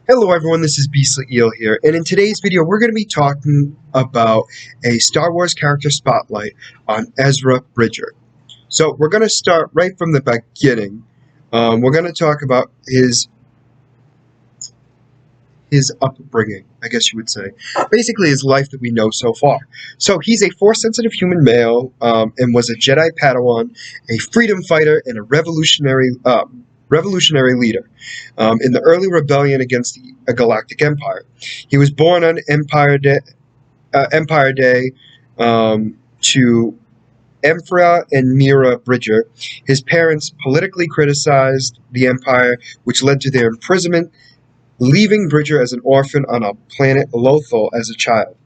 Hello everyone, this is Beastly Eel here, and in today's video we're going to be talking about a Star Wars character spotlight on Ezra Bridger. So we're going to start right from the beginning. We're going to talk about his upbringing, I guess you would say. Basically his life that we know so far. So he's a Force-sensitive human male and was a Jedi Padawan, a freedom fighter, and a revolutionary leader in the early rebellion against the Galactic Empire. He was born on Empire Day to Emperor and Mira Bridger. His parents politically criticized the Empire, which led to their imprisonment, leaving Bridger as an orphan on a planet Lothal as a child.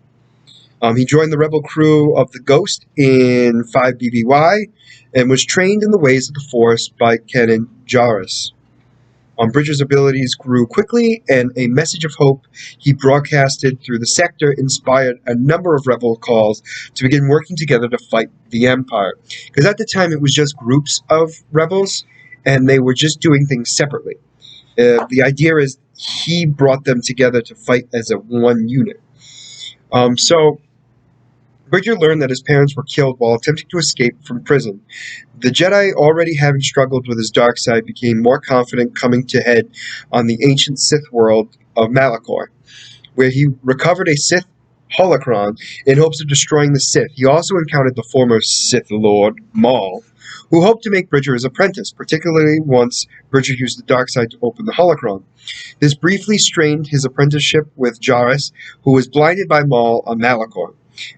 He joined the rebel crew of the Ghost in 5 BBY and was trained in the ways of the Force by Kanan Jarrus. Bridger's abilities grew quickly, and a message of hope he broadcasted through the sector inspired a number of rebel calls to begin working together to fight the Empire. Because at the time it was just groups of rebels, and they were just doing things separately. The idea is he brought them together to fight as a one unit. So Bridger learned that his parents were killed while attempting to escape from prison. The Jedi, already having struggled with his dark side, became more confident coming to head on the ancient Sith world of Malachor, where he recovered a Sith holocron in hopes of destroying the Sith. He also encountered the former Sith Lord, Maul, who hoped to make Bridger his apprentice, particularly once Bridger used the dark side to open the holocron. This briefly strained his apprenticeship with Jarrus, who was blinded by Maul on Malachor.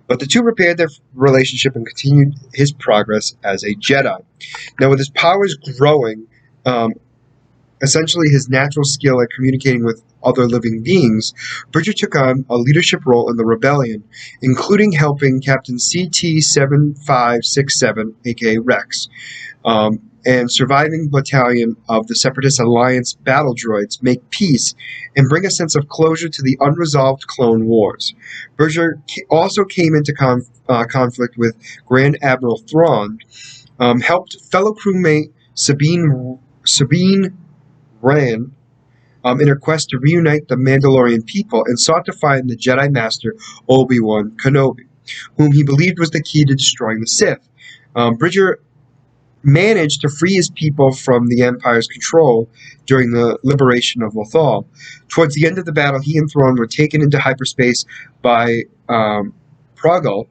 But the two repaired their relationship and continued his progress as a Jedi. Now, with his powers growing, essentially his natural skill at communicating with other living beings, Bridger took on a leadership role in the rebellion, including helping Captain CT-7567, aka Rex, and surviving battalion of the Separatist Alliance battle droids make peace and bring a sense of closure to the unresolved Clone Wars. Bridger also came into conflict with Grand Admiral Thrawn, helped fellow crewmate Sabine Wren in her quest to reunite the Mandalorian people, and sought to find the Jedi Master Obi-Wan Kenobi, whom he believed was the key to destroying the Sith. Bridger managed to free his people from the Empire's control during the liberation of Lothal. Towards the end of the battle, he and Thrawn were taken into hyperspace by Proggle.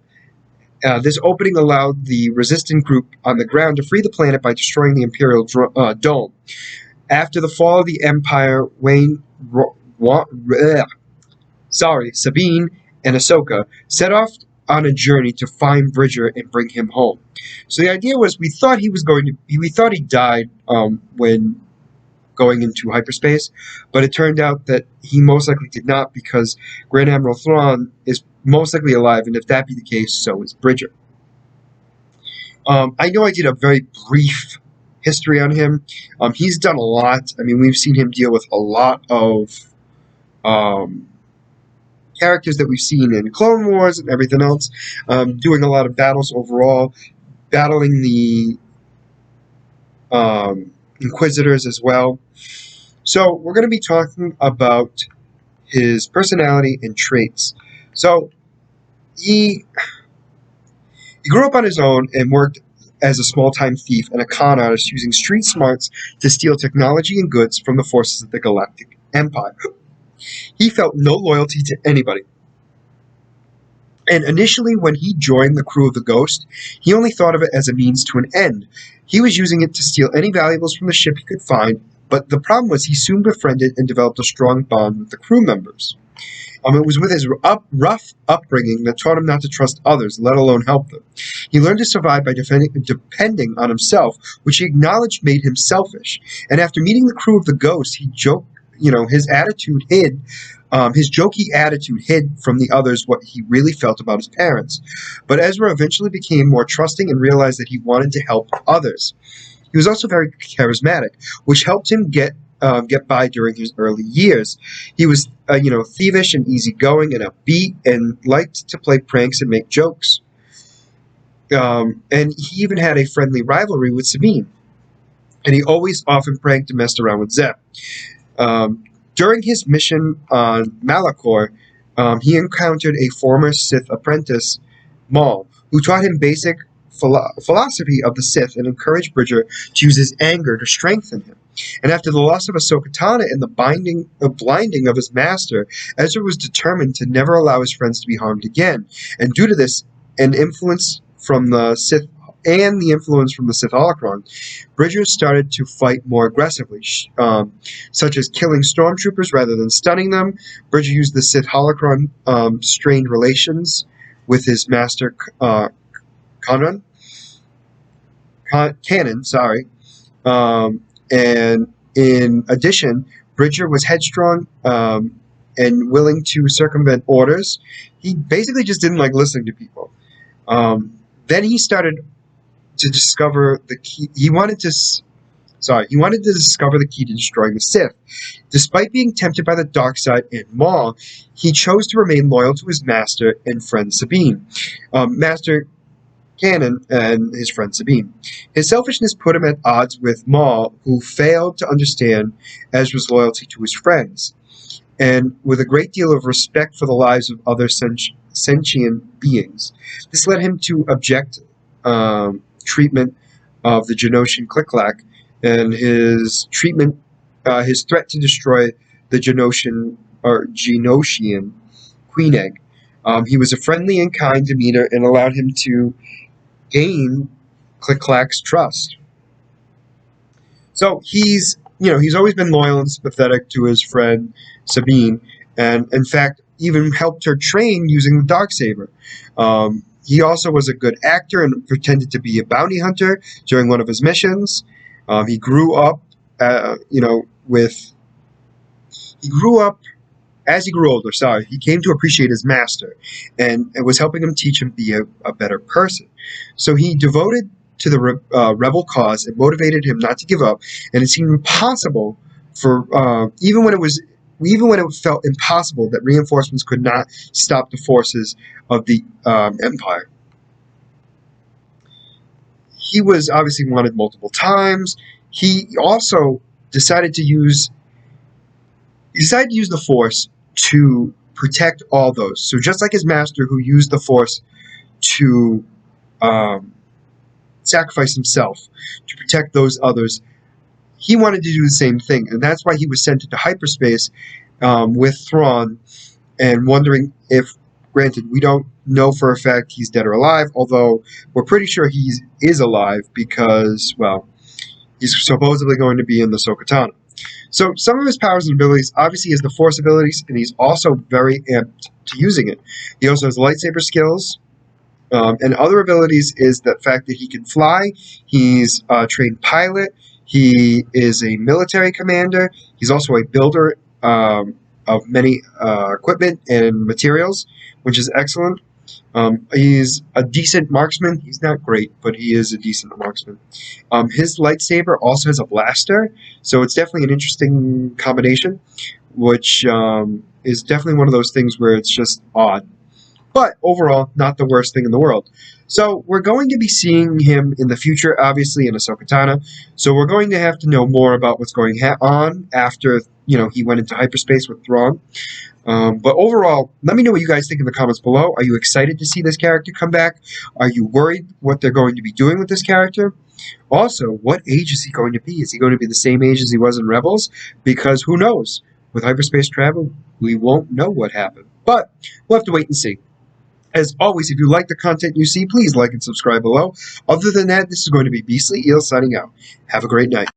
This opening allowed the resistant group on the ground to free the planet by destroying the Imperial Dome. After the fall of the Empire, Sabine and Ahsoka set off on a journey to find Bridger and bring him home. So the idea was we thought he died when going into hyperspace, but it turned out that he most likely did not, because Grand Admiral Thrawn is most likely alive, and if that be the case, so is Bridger. I know I did a very brief history on him. He's done a lot. I mean, we've seen him deal with a lot of characters that we've seen in Clone Wars and everything else, doing a lot of battles overall, battling the Inquisitors as well. So we're going to be talking about his personality and traits. So he grew up on his own and worked as a small-time thief and a con artist, using street smarts to steal technology and goods from the forces of the Galactic Empire. He felt no loyalty to anybody. And initially, when he joined the crew of the Ghost, he only thought of it as a means to an end. He was using it to steal any valuables from the ship he could find, but the problem was he soon befriended and developed a strong bond with the crew members. It was with his rough upbringing that taught him not to trust others, let alone help them. He learned to survive by depending on himself, which he acknowledged made him selfish. And after meeting the crew of the Ghost, he joked, his jokey attitude hid from the others what he really felt about his parents. But Ezra eventually became more trusting and realized that he wanted to help others. He was also very charismatic, which helped him get by during his early years. He was, thievish and easygoing and upbeat, and liked to play pranks and make jokes. And he even had a friendly rivalry with Sabine. And he always often pranked and messed around with Zeb. During his mission on Malachor, he encountered a former Sith apprentice, Maul, who taught him basic philosophy of the Sith and encouraged Bridger to use his anger to strengthen him. And after the loss of Ahsoka Tano and the blinding of his master, Ezra was determined to never allow his friends to be harmed again. And due to this, and influence from the Sith holocron, Bridger started to fight more aggressively, such as killing stormtroopers rather than stunning them. Bridger used the Sith holocron strained relations with his master Kanan. And in addition, Bridger was headstrong and willing to circumvent orders. He basically just didn't like listening to people. Then he started to discover the key. He wanted to discover the key to destroying the Sith. Despite being tempted by the dark side and Maul, he chose to remain loyal to his master and friend Sabine. Master Kanan and his friend Sabine. His selfishness put him at odds with Maul, who failed to understand Ezra's loyalty to his friends. And with a great deal of respect for the lives of other sentient beings, this led him to object treatment of the Geonosian Click-Clack and his threat to destroy the Geonosian Queen Egg. He was a friendly and kind demeanor and allowed him to gain Click-Clack's trust. So he's always been loyal and sympathetic to his friend Sabine, and in fact even helped her train using the Darksaber. He also was a good actor and pretended to be a bounty hunter during one of his missions. He grew up, as he grew older. He came to appreciate his master, and it was helping him teach him to be a better person. So he devoted to the rebel cause. It motivated him not to give up, and it seemed impossible for even when it felt impossible that reinforcements could not stop the forces of the Empire. He was obviously wanted multiple times. He also decided to use the Force to protect all those. So just like his master, who used the Force to sacrifice himself to protect those others, he wanted to do the same thing, and that's why he was sent into hyperspace with Thrawn, and wondering if, granted, we don't know for a fact he's dead or alive, although we're pretty sure he is alive because, well, he's supposedly going to be in the Ahsoka Tano. So some of his powers and abilities, obviously, is the Force abilities, and he's also very amped to using it. He also has lightsaber skills, and other abilities is the fact that he can fly. He's a trained pilot. He is a military commander. He's also a builder of many equipment and materials, which is excellent. He's a decent marksman. He's not great, but he is a decent marksman. His lightsaber also has a blaster, so it's definitely an interesting combination, which is definitely one of those things where it's just odd. But overall, not the worst thing in the world. So we're going to be seeing him in the future, obviously, in Ahsoka Tano. So we're going to have to know more about what's going on after he went into hyperspace with Thrawn. But overall, let me know what you guys think in the comments below. Are you excited to see this character come back? Are you worried what they're going to be doing with this character? Also, what age is he going to be? Is he going to be the same age as he was in Rebels? Because who knows? With hyperspace travel, we won't know what happened. But we'll have to wait and see. As always, if you like the content you see, please like and subscribe below. Other than that, this is going to be Beastly Eel signing out. Have a great night.